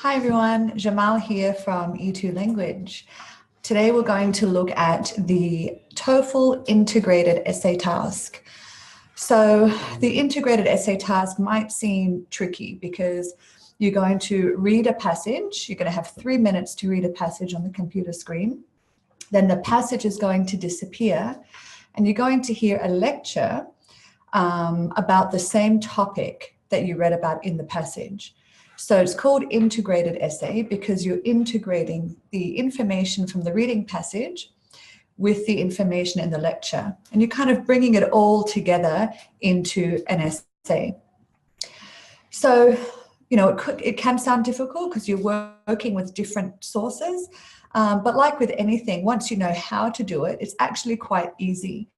Hi everyone, Jamal here from E2 Language. Today we're going to look at the TOEFL integrated essay task. So the integrated essay task might seem tricky because you're going to read a passage. You're going to have 3 minutes to read a passage on the computer screen. Then the passage is going to disappear and you're going to hear a lecture about the same topic that you read about in the passage. So it's called integrated essay because you're integrating the information from the reading passage with the information in the lecture. And you're kind of bringing it all together into an essay. So, you know, it can sound difficult because you're working with different sources. But like with anything, once you know how to do it, it's actually quite easy.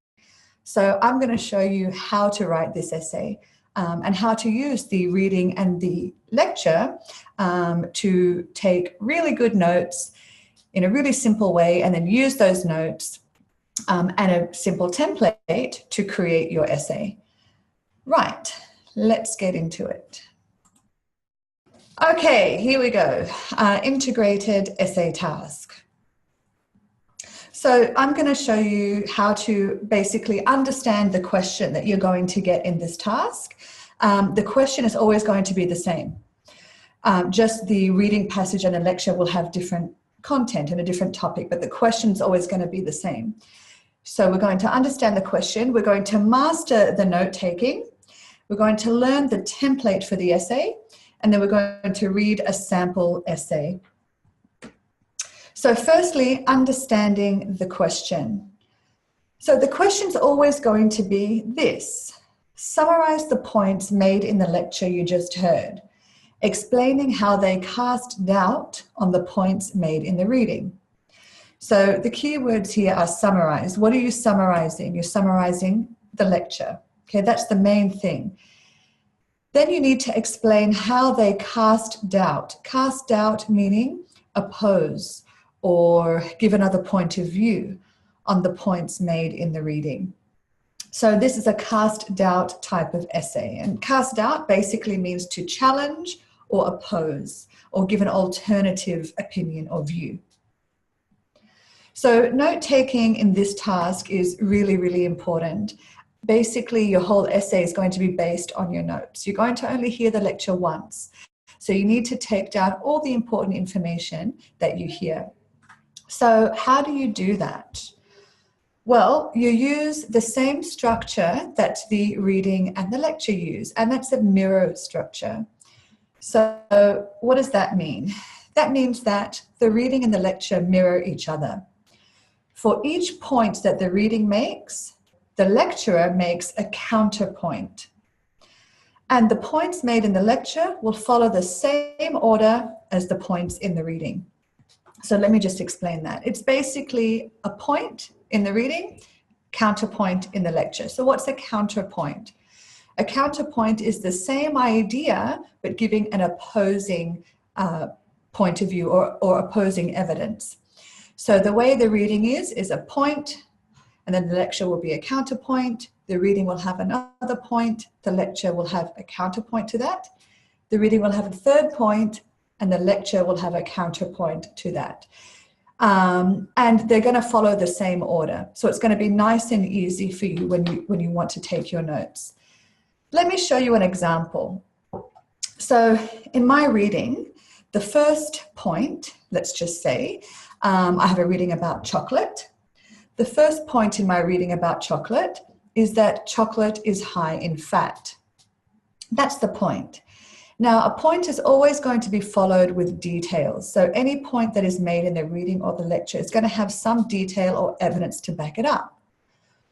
So I'm going to show you how to write this essay. And how to use the reading and the lecture to take really good notes in a really simple way and then use those notes and a simple template to create your essay. Right, let's get into it. Okay, here we go. Integrated essay task. So I'm going to show you how to basically understand the question that you're going to get in this task. The question is always going to be the same. Just the reading passage and the lecture will have different content and a different topic, but the question is always going to be the same. So we're going to understand the question. We're going to master the note-taking. We're going to learn the template for the essay, and then we're going to read a sample essay. So firstly, understanding the question. So the question's always going to be this. Summarize the points made in the lecture you just heard, explaining how they cast doubt on the points made in the reading. So the key words here are summarize. What are you summarizing? You're summarizing the lecture. Okay, that's the main thing. Then you need to explain how they cast doubt. Cast doubt meaning oppose or give another point of view on the points made in the reading. So this is a cast doubt type of essay. And cast doubt basically means to challenge or oppose or give an alternative opinion or view. So note-taking in this task is really, really important. Basically, your whole essay is going to be based on your notes. You're going to only hear the lecture once. So you need to take down all the important information that you hear. So how do you do that? Well, you use the same structure that the reading and the lecture use, and that's a mirror structure. So what does that mean? That means that the reading and the lecture mirror each other. For each point that the reading makes, the lecturer makes a counterpoint. And the points made in the lecture will follow the same order as the points in the reading. So let me just explain that. It's basically a point in the reading, counterpoint in the lecture. So what's a counterpoint? A counterpoint is the same idea, but giving an opposing point of view or opposing evidence. So the way the reading is a point, and then the lecture will be a counterpoint. The reading will have another point. The lecture will have a counterpoint to that. The reading will have a third point, and the lecture will have a counterpoint to that. And they're going to follow the same order. So it's going to be nice and easy for you when you want to take your notes. Let me show you an example. So in my reading, the first point, let's just say, I have a reading about chocolate. The first point in my reading about chocolate is that chocolate is high in fat. That's the point. Now, a point is always going to be followed with details. So any point that is made in the reading or the lecture is going to have some detail or evidence to back it up.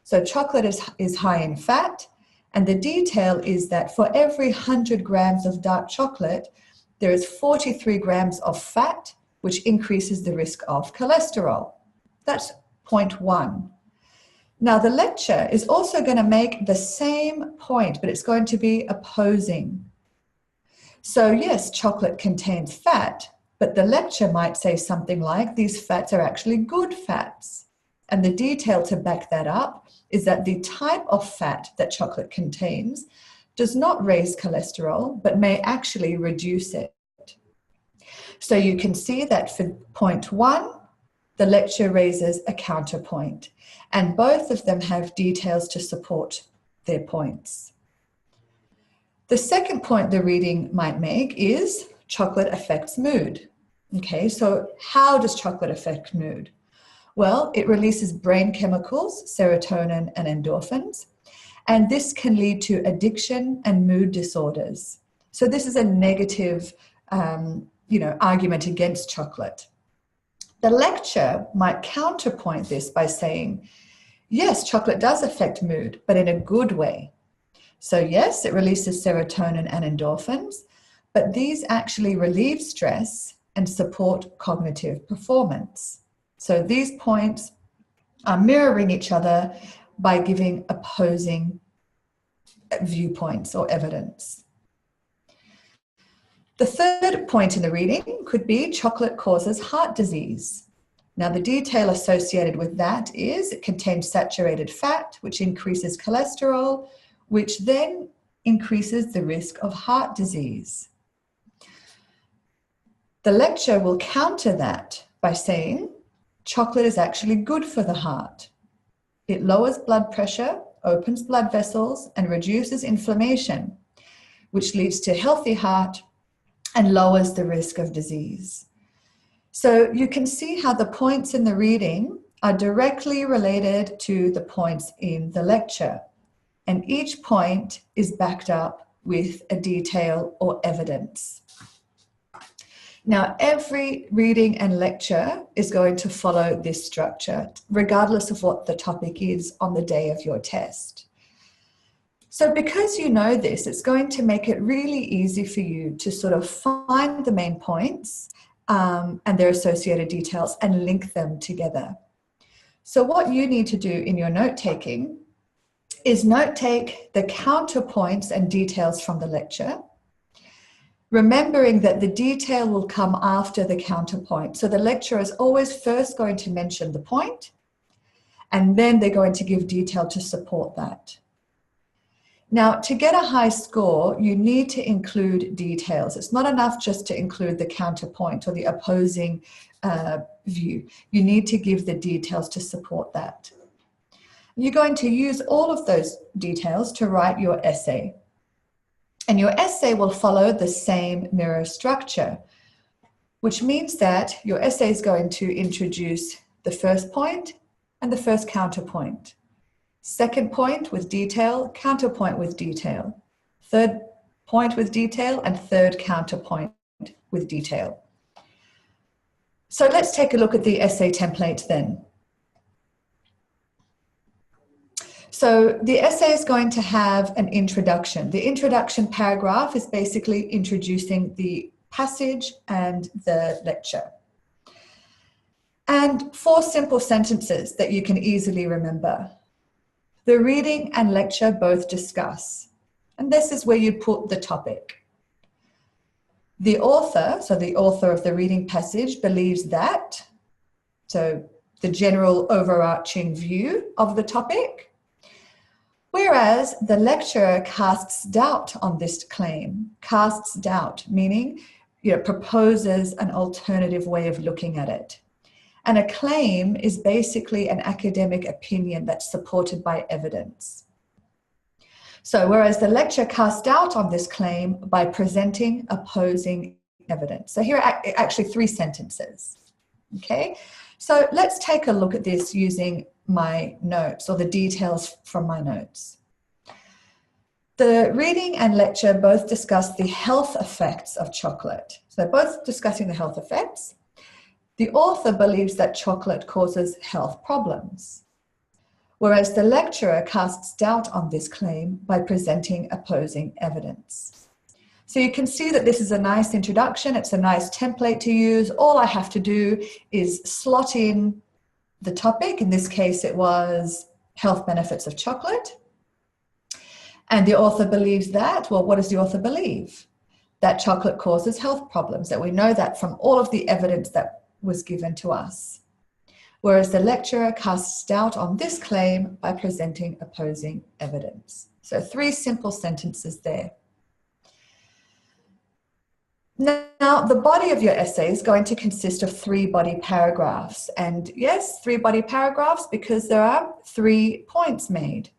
So chocolate is high in fat, and the detail is that for every 100 grams of dark chocolate, there is 43 grams of fat, which increases the risk of cholesterol. That's point one. Now, the lecture is also going to make the same point, but it's going to be opposing. So yes, chocolate contains fat, but the lecture might say something like, these fats are actually good fats. And the detail to back that up is that the type of fat that chocolate contains does not raise cholesterol, but may actually reduce it. So you can see that for point 1, the lecture raises a counterpoint, and both of them have details to support their points. The second point the reading might make is chocolate affects mood. Okay, so how does chocolate affect mood? Well, it releases brain chemicals, serotonin and endorphins, and this can lead to addiction and mood disorders. So this is a negative, argument against chocolate. The lecture might counterpoint this by saying, yes, chocolate does affect mood, but in a good way. So yes, it releases serotonin and endorphins, but these actually relieve stress and support cognitive performance. So these points are mirroring each other by giving opposing viewpoints or evidence. The third point in the reading could be chocolate causes heart disease. Now, the detail associated with that is it contains saturated fat, which increases cholesterol, which then increases the risk of heart disease. The lecture will counter that by saying chocolate is actually good for the heart. It lowers blood pressure, opens blood vessels, and reduces inflammation, which leads to a healthy heart and lowers the risk of disease. So you can see how the points in the reading are directly related to the points in the lecture, and each point is backed up with a detail or evidence. Now, every reading and lecture is going to follow this structure, regardless of what the topic is on the day of your test. So because you know this, it's going to make it really easy for you to sort of find the main points and their associated details and link them together. So what you need to do in your note-taking is note take the counterpoints and details from the lecture, remembering that the detail will come after the counterpoint. So the lecturer is always first going to mention the point, and then they're going to give detail to support that. Now, to get a high score, you need to include details. It's not enough just to include the counterpoint or the opposing view. You need to give the details to support that. You're going to use all of those details to write your essay. And your essay will follow the same mirror structure, which means that your essay is going to introduce the first point and the first counterpoint. Second point with detail, counterpoint with detail. Third point with detail, and third counterpoint with detail. So let's take a look at the essay template then. So the essay is going to have an introduction. The introduction paragraph is basically introducing the passage and the lecture. And 4 simple sentences that you can easily remember. The reading and lecture both discuss, and this is where you put the topic. The author, so the author of the reading passage, believes that, so the general overarching view of the topic, whereas the lecturer casts doubt on this claim. Casts doubt, meaning proposes an alternative way of looking at it. And a claim is basically an academic opinion that's supported by evidence. So whereas the lecturer casts doubt on this claim by presenting opposing evidence. So here are actually 3 sentences. Okay, so let's take a look at this using my notes or the details from my notes. The reading and lecture both discuss the health effects of chocolate. So they're both discussing the health effects. The author believes that chocolate causes health problems, whereas the lecturer casts doubt on this claim by presenting opposing evidence. So you can see that this is a nice introduction. It's a nice template to use. All I have to do is slot in the topic. In this case, it was health benefits of chocolate. And the author believes that. Well, what does the author believe? That chocolate causes health problems, that we know that from all of the evidence that was given to us. Whereas the lecturer casts doubt on this claim by presenting opposing evidence. So 3 simple sentences there. Now, the body of your essay is going to consist of 3 body paragraphs. And yes, 3 body paragraphs because there are 3 points made.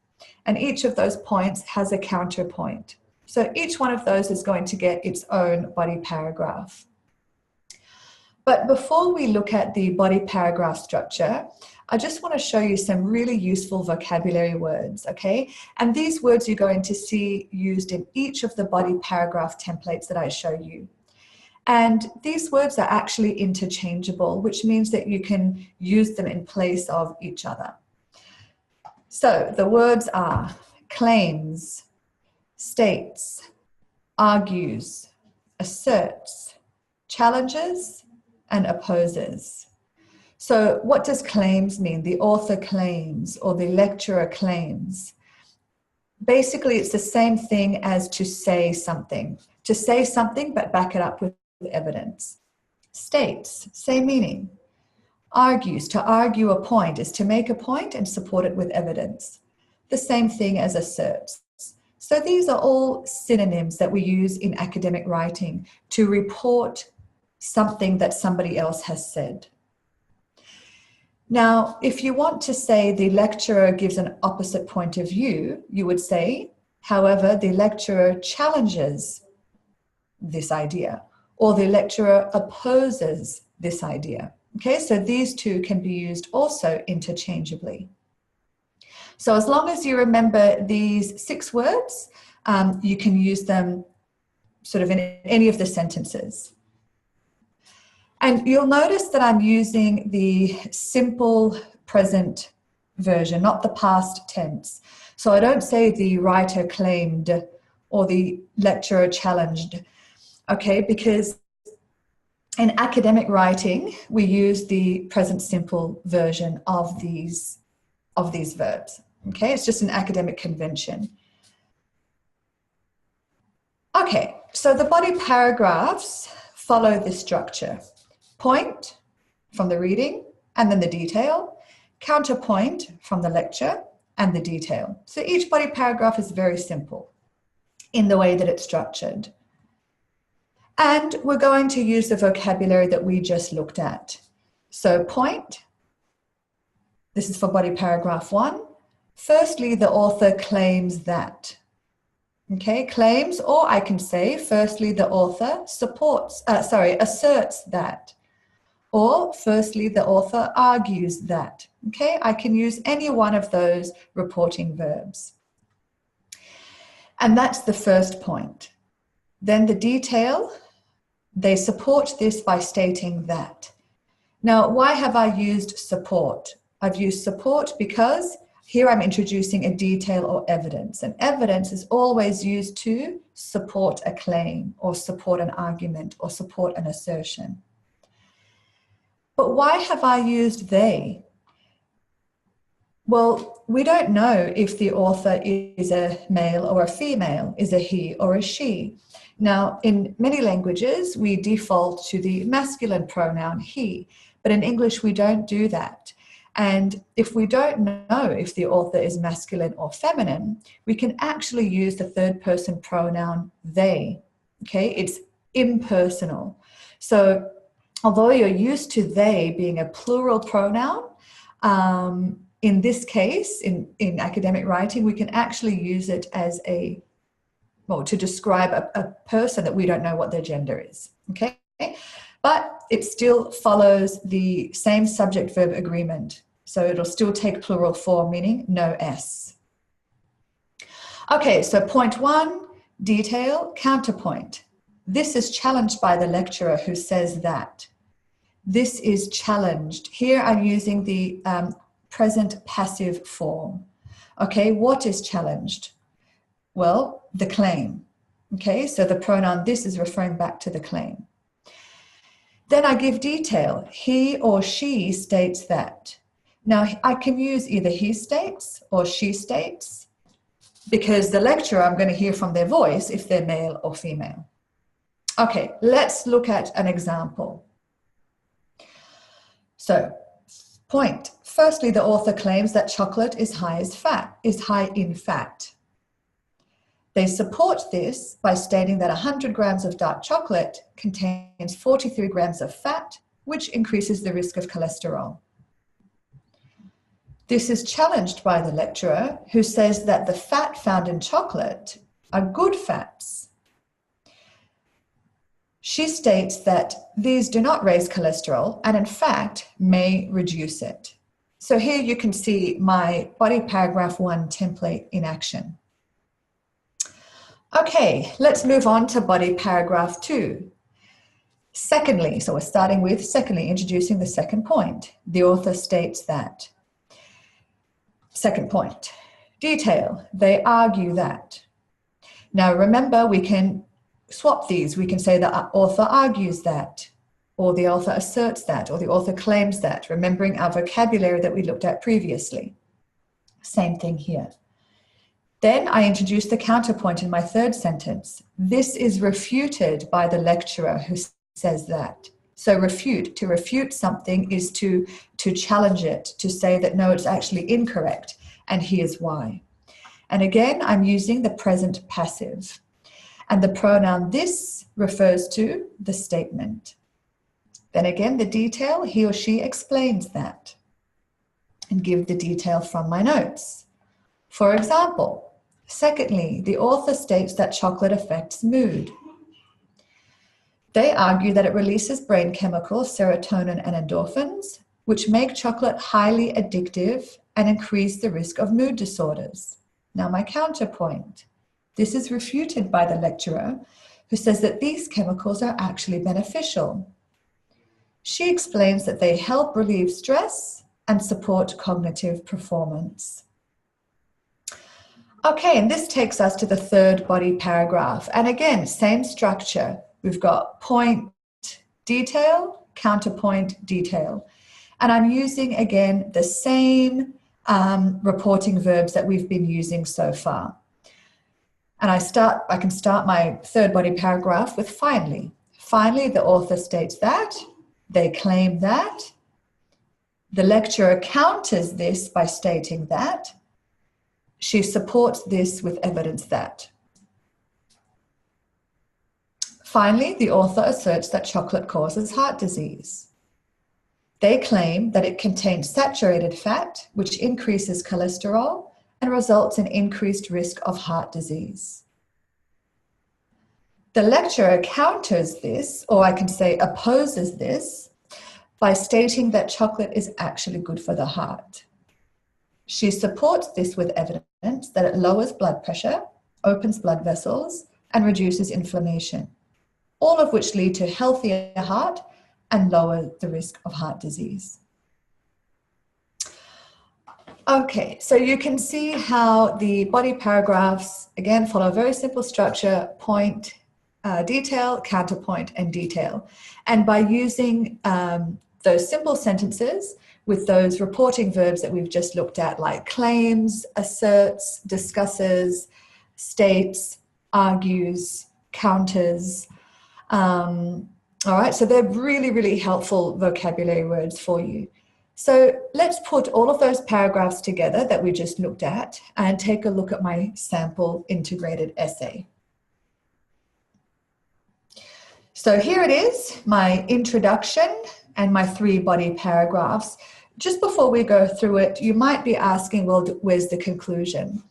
And each of those points has a counterpoint. So each one of those is going to get its own body paragraph. But before we look at the body paragraph structure, I just want to show you some really useful vocabulary words, okay? And these words you're going to see used in each of the body paragraph templates that I show you. And these words are actually interchangeable, which means that you can use them in place of each other. So the words are claims, states, argues, asserts, challenges, and opposes. So what does claims mean? The author claims or the lecturer claims. Basically, it's the same thing as to say something. To say something but back it up with evidence. States, same meaning. Argues, to argue a point is to make a point and support it with evidence. The same thing as asserts. So these are all synonyms that we use in academic writing to report something that somebody else has said. Now, if you want to say the lecturer gives an opposite point of view, you would say, however, the lecturer challenges this idea, or the lecturer opposes this idea. Okay, so these two can be used also interchangeably. So as long as you remember these 6 words, you can use them sort of in any of the sentences. And you'll notice that I'm using the simple present version, not the past tense. So I don't say the writer claimed or the lecturer challenged, okay, because in academic writing, we use the present simple version of these verbs, okay? It's just an academic convention. Okay, so the body paragraphs follow this structure. Point from the reading and then the detail, counterpoint from the lecture and the detail. So each body paragraph is very simple in the way that it's structured. And we're going to use the vocabulary that we just looked at. So point, this is for body paragraph 1. Firstly, the author claims that. Okay, claims, or I can say, firstly, the author asserts that. Or firstly, the author argues that. Okay, I can use any one of those reporting verbs. And that's the first point. Then the detail, they support this by stating that. Now, why have I used support? I've used support because here I'm introducing a detail or evidence. And evidence is always used to support a claim or support an argument or support an assertion. But why have I used they? Well, we don't know if the author is a male or a female, is a he or a she. Now, in many languages, we default to the masculine pronoun he, but in English, we don't do that. And if we don't know if the author is masculine or feminine, we can actually use the third person pronoun they, okay? It's impersonal. So although you're used to they being a plural pronoun, in this case, in academic writing, we can actually use it as to describe a person that we don't know what their gender is, okay? But it still follows the same subject-verb agreement. So it'll still take plural form, meaning no S. Okay, so point 1, detail, counterpoint. This is challenged by the lecturer who says that. This is challenged. Here I'm using the present passive form. Okay, what is challenged? Well, the claim. Okay, so the pronoun this is referring back to the claim. Then I give detail. He or she states that. Now, I can use either he states or she states because the lecturer, I'm going to hear from their voice if they're male or female. Okay, let's look at an example. So, point. Firstly, the author claims that chocolate is high in fat. They support this by stating that 100 grams of dark chocolate contains 43 grams of fat, which increases the risk of cholesterol. This is challenged by the lecturer, who says that the fat found in chocolate are good fats. She states that these do not raise cholesterol and in fact may reduce it. So here you can see my body paragraph 1 template in action. Okay, let's move on to body paragraph 2. Secondly, so we're starting with secondly, introducing the second point. The author states that, second point, detail, they argue that. Now remember, we can swap these. We can say the author argues that, or the author asserts that, or the author claims that, remembering our vocabulary that we looked at previously. Same thing here. Then I introduce the counterpoint in my third sentence. This is refuted by the lecturer who says that. So refute, to refute something is to challenge it, to say that no, it's actually incorrect, and here's why. And again, I'm using the present passive. And the pronoun this refers to the statement. Then again, the detail, he or she explains that. And give the detail from my notes. For example, secondly, the author states that chocolate affects mood. They argue that it releases brain chemicals, serotonin and endorphins, which make chocolate highly addictive and increase the risk of mood disorders. Now my counterpoint. This is refuted by the lecturer, who says that these chemicals are actually beneficial. She explains that they help relieve stress and support cognitive performance. Okay, and this takes us to the third body paragraph. And again, same structure. We've got point, detail, counterpoint, detail. And I'm using, again, the same reporting verbs that we've been using so far. And I can start my third body paragraph with finally. Finally, the author states that, they claim that, the lecturer counters this by stating that, she supports this with evidence that. Finally, the author asserts that chocolate causes heart disease. They claim that it contains saturated fat, which increases cholesterol and results in increased risk of heart disease. The lecturer counters this, or I can say opposes this, by stating that chocolate is actually good for the heart. She supports this with evidence that it lowers blood pressure, opens blood vessels, and reduces inflammation, all of which lead to a healthier heart and lower the risk of heart disease. Okay, so you can see how the body paragraphs, again, follow a very simple structure: point, detail, counterpoint, and detail. And by using those simple sentences with those reporting verbs that we've just looked at, like claims, asserts, discusses, states, argues, counters. All right, so they're really, really helpful vocabulary words for you. So let's put all of those paragraphs together that we just looked at and take a look at my sample integrated essay. So here it is, my introduction and my 3 body paragraphs. Just before we go through it, you might be asking, well, where's the conclusion?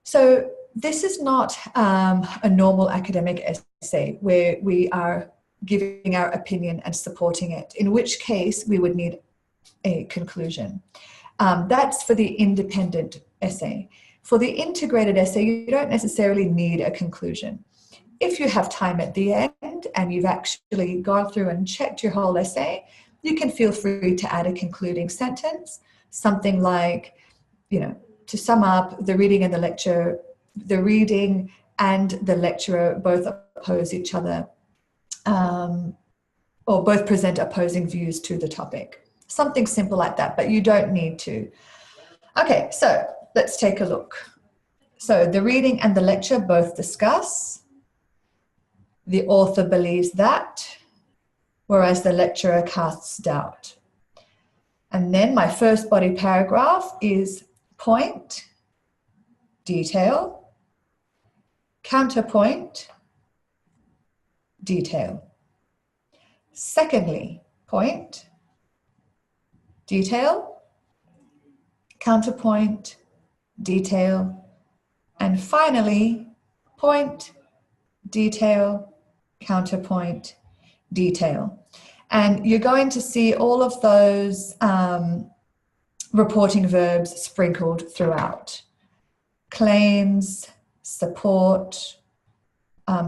So this is not a normal academic essay where we are giving our opinion and supporting it, in which case we would need a conclusion. That's for the independent essay. For the integrated essay, you don't necessarily need a conclusion. If you have time at the end and you've actually gone through and checked your whole essay, you can feel free to add a concluding sentence, something like, to sum up, the reading and the lecture, the reading and the lecturer both oppose each other, or both present opposing views to the topic. Something simple like that, but you don't need to. Okay, so let's take a look. So the reading and the lecture both discuss. The author believes that, whereas the lecturer casts doubt. And then my first body paragraph is point, detail, counterpoint, detail. Secondly, point, detail, counterpoint, detail, and finally, point, detail, counterpoint, detail. And you're going to see all of those reporting verbs sprinkled throughout. Claims, support,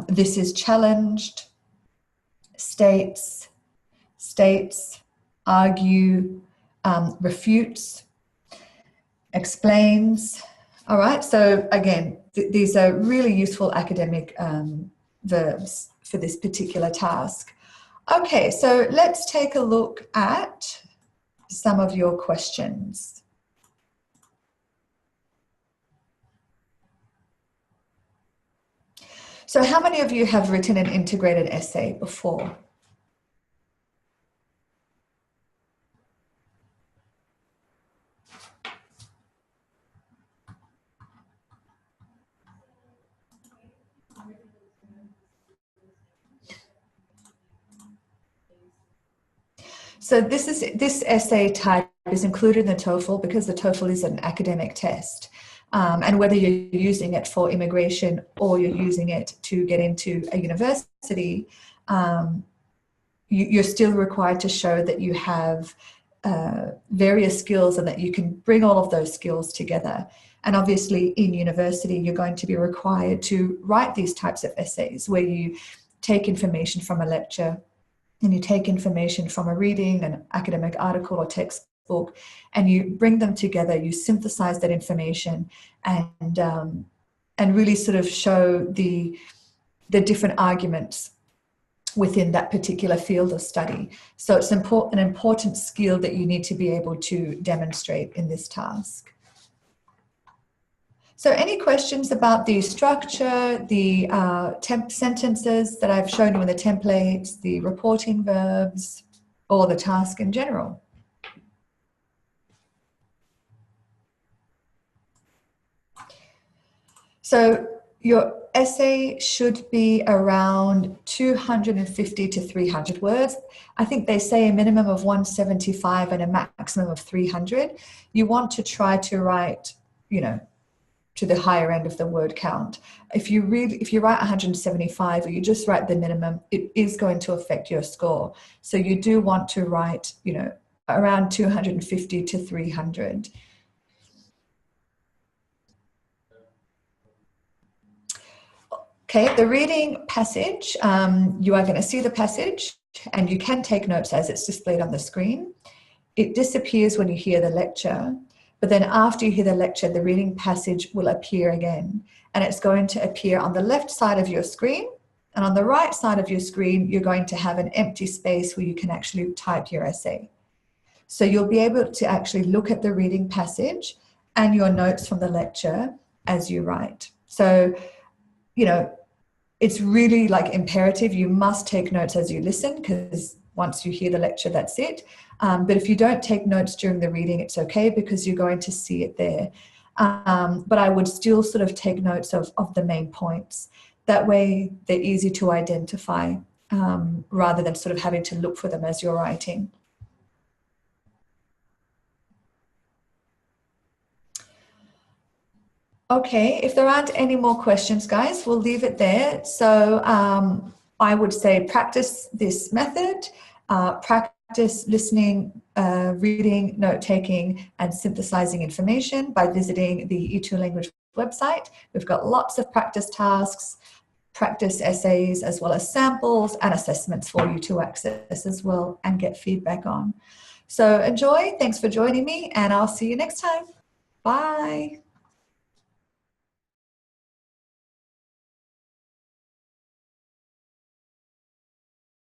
this is challenged, states, argue, refutes, explains. All right, so again, these are really useful academic verbs for this particular task. Okay, so let's take a look at some of your questions. So how many of you have written an integrated essay before? So this essay type is included in the TOEFL because the TOEFL is an academic test. And whether you're using it for immigration or you're using it to get into a university, you're still required to show that you have various skills and that you can bring all of those skills together. And obviously in university, you're going to be required to write these types of essays where you take information from a lecture and you take information from a reading, an academic article or textbook, and you bring them together, you synthesize that information and really sort of show the different arguments within that particular field of study. So it's an important skill that you need to be able to demonstrate in this task. So any questions about the structure, the sentences that I've shown you in the templates, the reporting verbs, or the task in general? So your essay should be around 250 to 300 words. I think they say a minimum of 175 and a maximum of 300. You want to try to write, to the higher end of the word count. If you write 175 or you just write the minimum, it is going to affect your score. So you do want to write, around 250 to 300. Okay, the reading passage, you are going to see the passage and you can take notes as it's displayed on the screen. It disappears when you hear the lecture. But then after you hear the lecture, the reading passage will appear again. And it's going to appear on the left side of your screen. And on the right side of your screen, you're going to have an empty space where you can actually type your essay. So you'll be able to actually look at the reading passage and your notes from the lecture as you write. So, it's really imperative. You must take notes as you listen because once you hear the lecture, that's it. But if you don't take notes during the reading, it's okay because you're going to see it there. But I would still sort of take notes of the main points. That way they're easy to identify rather than sort of having to look for them as you're writing. Okay, if there aren't any more questions, guys, we'll leave it there. So I would say practice this method, practice listening, reading, note-taking, and synthesizing information by visiting the E2 Language website. We've got lots of practice tasks, practice essays, as well as samples and assessments for you to access as well and get feedback on. So enjoy, thanks for joining me, and I'll see you next time. Bye.